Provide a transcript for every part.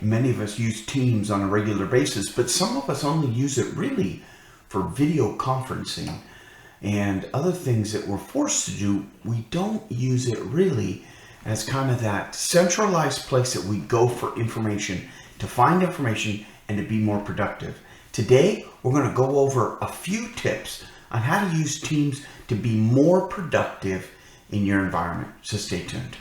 many of us use Teams on a regular basis, but some of us only use it really for video conferencing and other things that we're forced to do. We don't use it really as kind of that centralized place that we go for information, to find information and to be more productive. Today, we're going to go over a few tips on how to use Teams to be more productive in your environment. So stay tuned.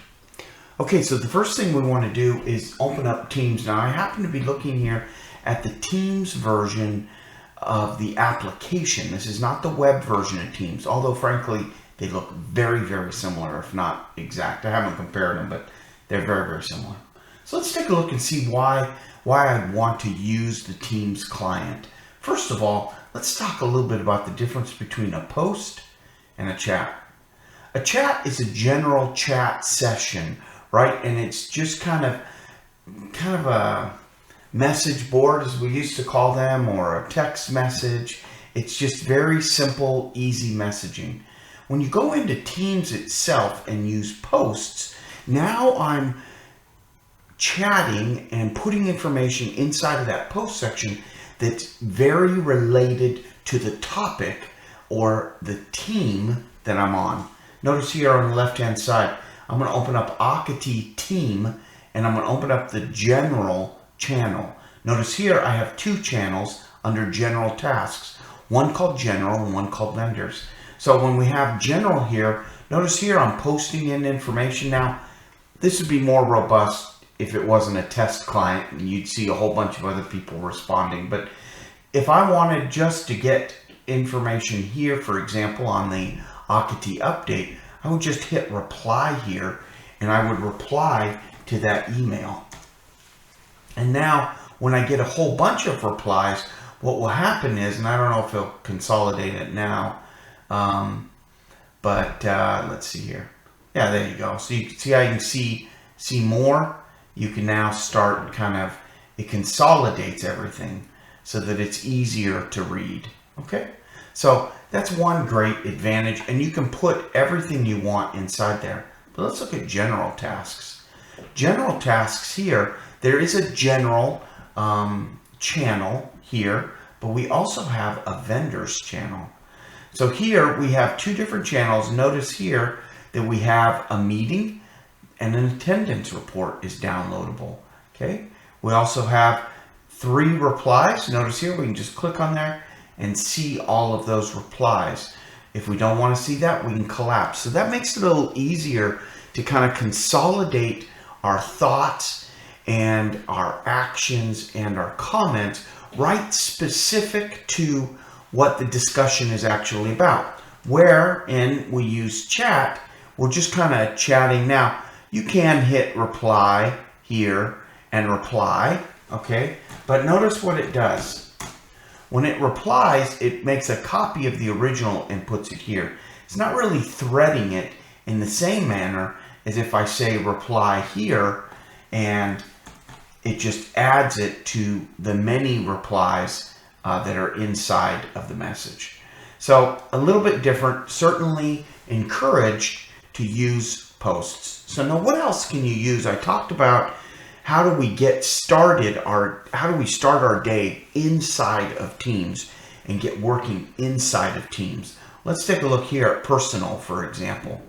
Okay, so the first thing we want to do is open up Teams. Now, I happen to be looking here at the Teams version of the application. This is not the web version of Teams, although frankly, they look very, very similar, if not exact. I haven't compared them, but they're very, very similar. So let's take a look and see why I want to use the Teams client. First of all, let's talk a little bit about the difference between a post and a chat. A chat is a general chat session, right? And it's just kind of a message board, as we used to call them, or a text message. It's just very simple, easy messaging. When you go into Teams itself and use posts, now I'm chatting and putting information inside of that post section that's very related to the topic or the team that I'm on. Notice here on the left-hand side, I'm going to open up Akati Team, and I'm going to open up the General channel. Notice here I have two channels under General Tasks, one called General and one called Vendors. So when we have General here, notice here I'm posting in information. Now, this would be more robust if it wasn't a test client and you'd see a whole bunch of other people responding. But if I wanted just to get information here, for example, on the Akati update, I would just hit reply here and I would reply to that email. And now when I get a whole bunch of replies, what will happen is, and I don't know if it'll consolidate it now, let's see here. Yeah, there you go. So you can see how you can see more. You can now start it consolidates everything so that it's easier to read. Okay, so that's one great advantage, and you can put everything you want inside there. But let's look at general tasks. General tasks here, there is a general channel here, but we also have a vendors channel. So here we have two different channels. Notice here that we have a meeting and an attendance report is downloadable. Okay. We also have 3 replies. Notice here we can just click on there and see all of those replies. If we don't want to see that, we can collapse. So that makes it a little easier to kind of consolidate our thoughts and our actions and our comments right specific to what the discussion is actually about. Wherein we use chat, we're just kind of chatting. Now, you can hit reply here and reply, okay? But notice what it does. When it replies, it makes a copy of the original and puts it here. It's not really threading it in the same manner as if I say reply here, and it just adds it to the many replies that are inside of the message. So a little bit different, certainly encouraged to use posts. So now what else can you use? I talked about how do we get started, how do we start our day inside of Teams and get working inside of Teams. Let's take a look here at Personal, for example.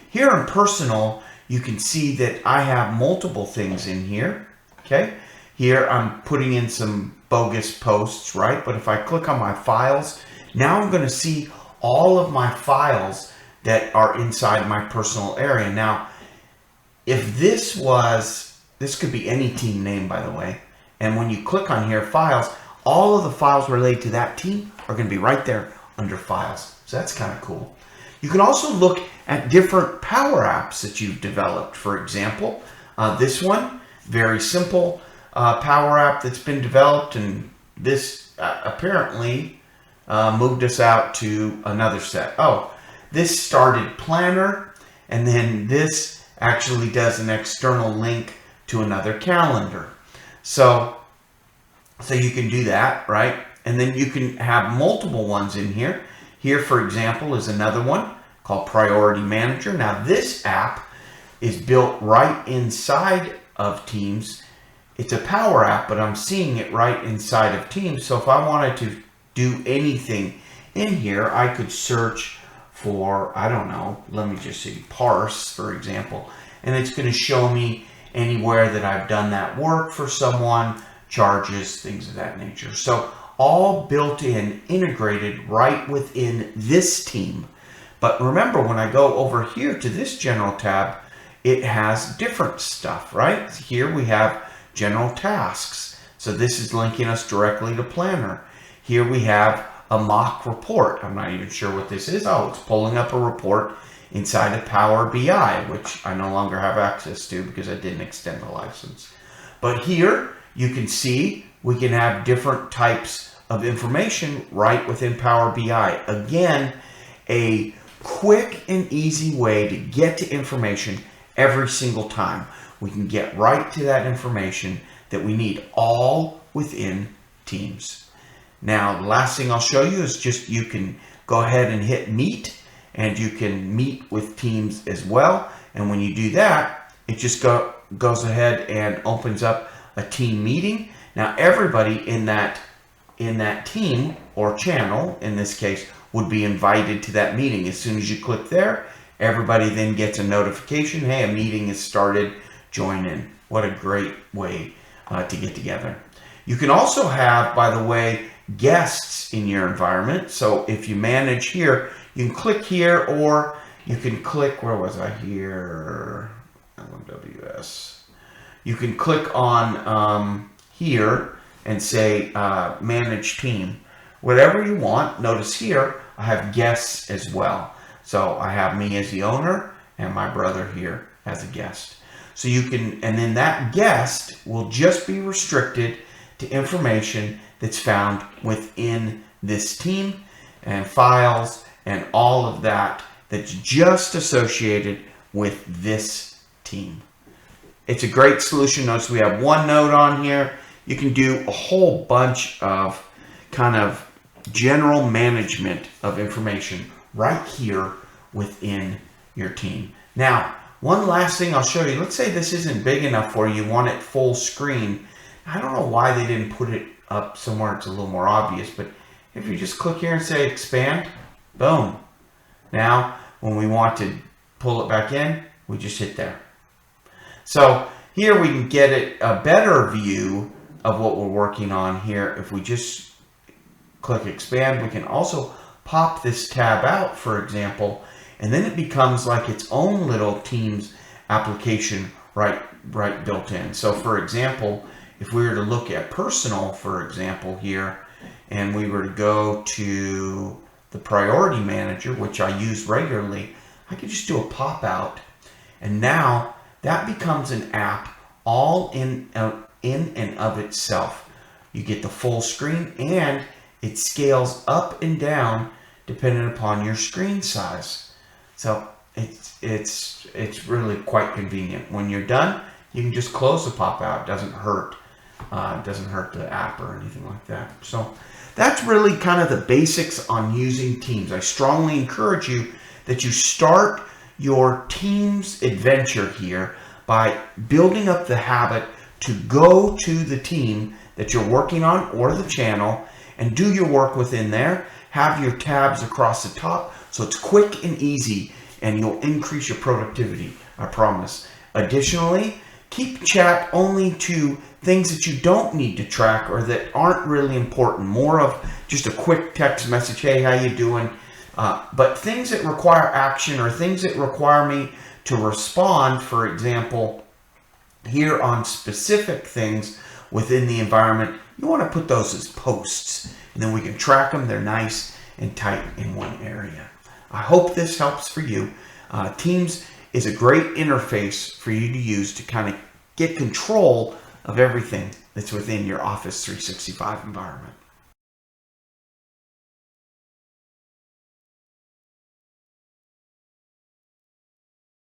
Here in Personal, you can see that I have multiple things in here, okay? Here I'm putting in some bogus posts, right? But if I click on my files, now I'm going to see all of my files that are inside my personal area. Now, if this could be any team name, by the way, and when you click on here, files, all of the files related to that team are going to be right there under files. So that's kind of cool. You can also look at different Power Apps that you've developed. For example, this one, very simple Power App that's been developed, and this apparently moved us out to another set. Oh, this started Planner, and then this actually does an external link to another calendar. So you can do that, right? And then you can have multiple ones in here. Here, for example, is another one called Priority Manager. Now, this app is built right inside of Teams, it's a Power App, but I'm seeing it right inside of Teams. So if I wanted to do anything in here, I could search for, I don't know, let me just see, parse, for example, and it's going to show me anywhere that I've done that work for someone, charges, things of that nature. So all built in, integrated right within this team. But remember, when I go over here to this general tab, it has different stuff, right? Here we have general tasks. So this is linking us directly to Planner. Here we have a mock report. I'm not even sure what this is. Oh, it's pulling up a report inside of Power BI, which I no longer have access to because I didn't extend the license. But here you can see we can have different types of information right within Power BI. Again, a quick and easy way to get to information every single time. We can get right to that information that we need, all within Teams. Now, the last thing I'll show you is just you can go ahead and hit Meet, and you can meet with Teams as well. And when you do that, it just goes ahead and opens up a team meeting. Now, everybody in that team or channel, in this case, would be invited to that meeting. As soon as you click there, everybody then gets a notification, hey, a meeting has started, join in. What a great way to get together. You can also have, by the way, guests in your environment. So if you manage here, you can click here, or you can click, where was I here? LMWS. You can click on here and say manage team. Whatever you want. Notice here, I have guests as well. So I have me as the owner and my brother here as a guest. So you can, and then that guest will just be restricted to information that's found within this team and files and all of that that's just associated with this team. It's a great solution. Notice we have OneNote on here. You can do a whole bunch of kind of general management of information right here within your team. Now, one last thing I'll show you. Let's say this isn't big enough for you. You want it full screen. I don't know why they didn't put it up somewhere it's a little more obvious, but if you just click here and say expand, boom. Now, when we want to pull it back in, we just hit there. So here we can get it a better view of what we're working on here. If we just click expand, we can also pop this tab out, for example, and then it becomes like its own little Teams application right built in. So for example, if we were to look at personal, for example, here, and we were to go to the priority manager, which I use regularly, I could just do a pop out, and now that becomes an app all in and of itself. You get the full screen, and it scales up and down depending upon your screen size. So it's really quite convenient. When you're done, you can just close the pop out. It doesn't hurt. It doesn't hurt the app or anything like that. So that's really kind of the basics on using Teams. I strongly encourage you that you start your Teams adventure here by building up the habit to go to the team that you're working on or the channel and do your work within there. Have your tabs across the top so it's quick and easy, and you'll increase your productivity, I promise. Additionally, keep chat only to things that you don't need to track or that aren't really important. More of just a quick text message, hey, how you doing? But things that require action or things that require me to respond, for example, here on specific things within the environment, you want to put those as posts, and then we can track them. They're nice and tight in one area. I hope this helps for you. Teams is a great interface for you to use to kind of get control of everything that's within your Office 365 environment.